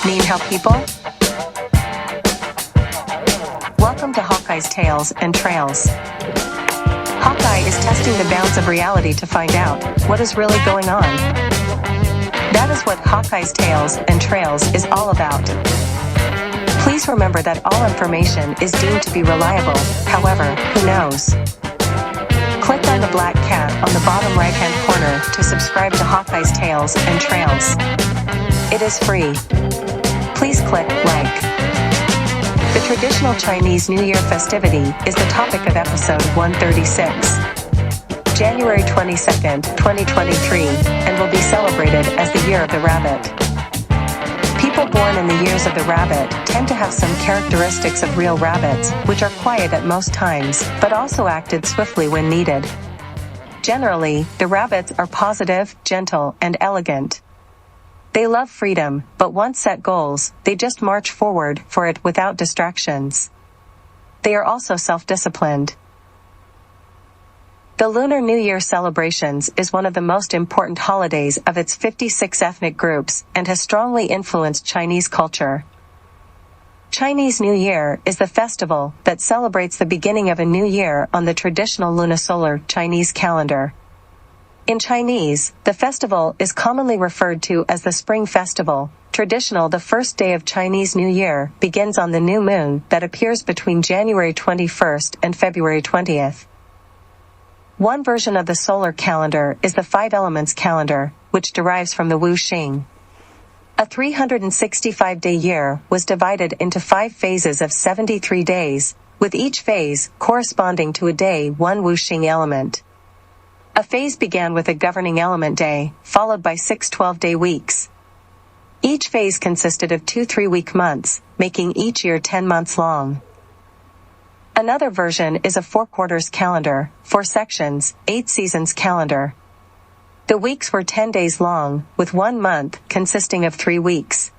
mean how people? Welcome to Hawkeye's Tales and Trails. Hawkeye is testing the bounds of reality to find out what is really going on. That is what Hawkeye's Tales and Trails is all about. Please remember that all information is deemed to be reliable, however, who knows? Click on the black cat on the bottom right-hand corner to subscribe to Hawkeye's Tales and Trails. It is free. Please click like. The traditional Chinese New Year festivity is the topic of episode 136. January 22nd, 2023, and will be celebrated as the Year of the Rabbit. People born in the years of the rabbit tend to have some characteristics of real rabbits, which are quiet at most times, but also acted swiftly when needed. Generally, the rabbits are positive, gentle, and elegant. They love freedom, but once set goals, they just march forward for it without distractions. They are also self-disciplined. The Lunar New Year celebrations is one of the most important holidays of its 56 ethnic groups and has strongly influenced Chinese culture. Chinese New Year is the festival that celebrates the beginning of a new year on the traditional lunisolar Chinese calendar. In Chinese, the festival is commonly referred to as the Spring Festival. Traditional, the first day of Chinese New Year begins on the new moon that appears between January 21st and February 20th. One version of the solar calendar is the Five Elements calendar, which derives from the Wu Xing. A 365-day year was divided into 5 phases of 73 days, with each phase corresponding to a day one Wu Xing element. A phase began with a governing element day, followed by 6 12-day weeks. Each phase consisted of 2 3-week months, making each year 10 months long. Another version is a 4 quarters calendar, 4 sections, 8 seasons calendar. The weeks were 10 days long, with 1 month consisting of 3 weeks.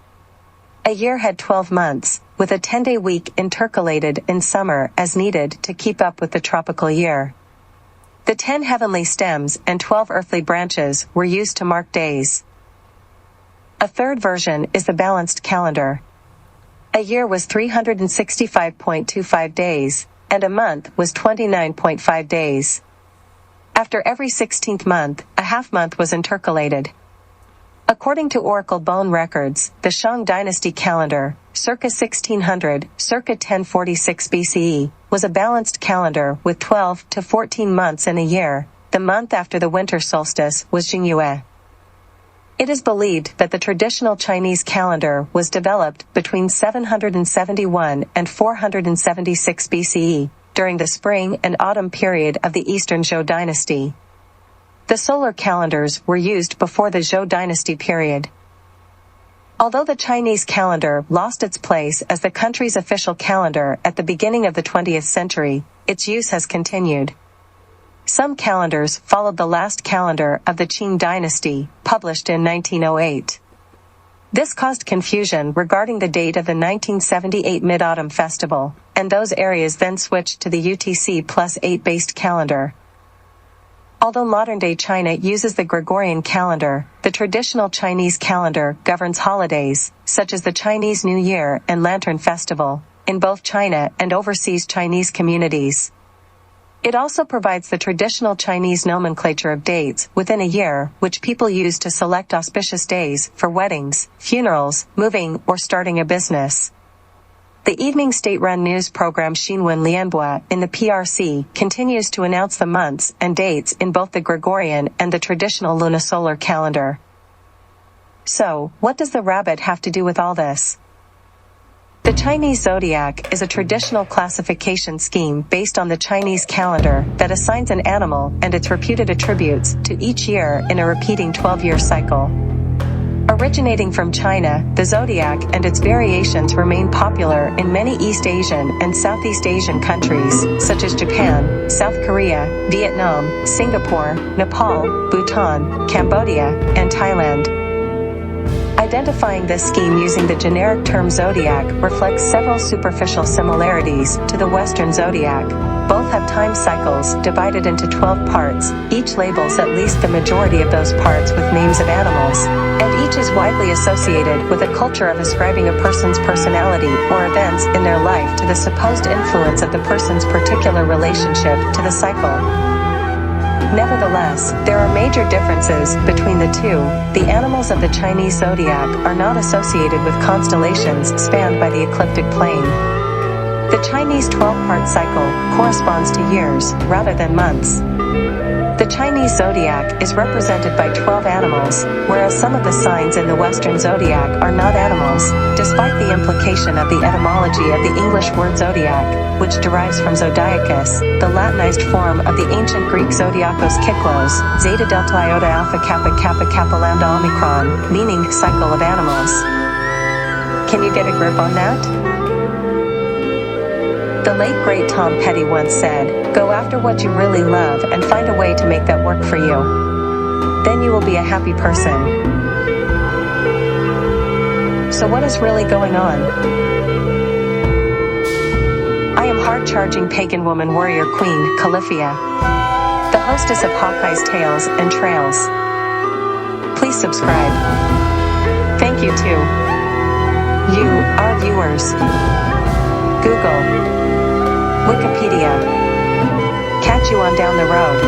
A year had 12 months, with a 10-day week intercalated in summer as needed to keep up with the tropical year. The 10 heavenly stems and 12 earthly branches were used to mark days. A third version is the balanced calendar. A year was 365.25 days, and a month was 29.5 days. After every 16th month, a half month was intercalated. According to Oracle bone records, the Shang dynasty calendar, circa 1600, circa 1046 BCE, was a balanced calendar with 12 to 14 months in a year. The month after the winter solstice was Jingyue. It is believed that the traditional Chinese calendar was developed between 771 and 476 BCE, during the spring and autumn period of the Eastern Zhou dynasty. The solar calendars were used before the Zhou dynasty period. Although the Chinese calendar lost its place as the country's official calendar at the beginning of the 20th century, its use has continued. Some calendars followed the last calendar of the Qing dynasty, published in 1908. This caused confusion regarding the date of the 1978 Mid-Autumn Festival, and those areas then switched to the UTC+8 based calendar. Although modern-day China uses the Gregorian calendar, the traditional Chinese calendar governs holidays, such as the Chinese New Year and Lantern Festival, in both China and overseas Chinese communities. It also provides the traditional Chinese nomenclature of dates within a year, which people use to select auspicious days for weddings, funerals, moving, or starting a business. The evening state-run news program Xinwen Lianbua in the PRC continues to announce the months and dates in both the Gregorian and the traditional lunisolar calendar. So, what does the rabbit have to do with all this? The Chinese Zodiac is a traditional classification scheme based on the Chinese calendar that assigns an animal and its reputed attributes to each year in a repeating 12-year cycle. Originating from China, the Zodiac and its variations remain popular in many East Asian and Southeast Asian countries, such as Japan, South Korea, Vietnam, Singapore, Nepal, Bhutan, Cambodia, and Thailand. Identifying this scheme using the generic term Zodiac reflects several superficial similarities to the Western Zodiac. Both have time cycles divided into 12 parts, each labels at least the majority of those parts with names of animals, and each is widely associated with a culture of ascribing a person's personality or events in their life to the supposed influence of the person's particular relationship to the cycle. Nevertheless, there are major differences between the two. The animals of the Chinese zodiac are not associated with constellations spanned by the ecliptic plane. The Chinese 12-part cycle corresponds to years rather than months. The Chinese zodiac is represented by 12 animals, whereas some of the signs in the Western zodiac are not animals, despite the implication of the etymology of the English word zodiac, which derives from zodiacus, the Latinized form of the ancient Greek zodiakos kyklos, zeta delta iota alpha kappa kappa kappa lambda omicron, meaning cycle of animals. Can you get a grip on that? The late great Tom Petty once said, "Go after what you really love and find a way to make that work for you. Then you will be a happy person." So what is really going on? I am hard-charging pagan woman warrior queen, Califia, the hostess of Hawkeye's Tales and Trails. Please subscribe. Thank you to you, our viewers. Google, Wikipedia. Catch you on down the road.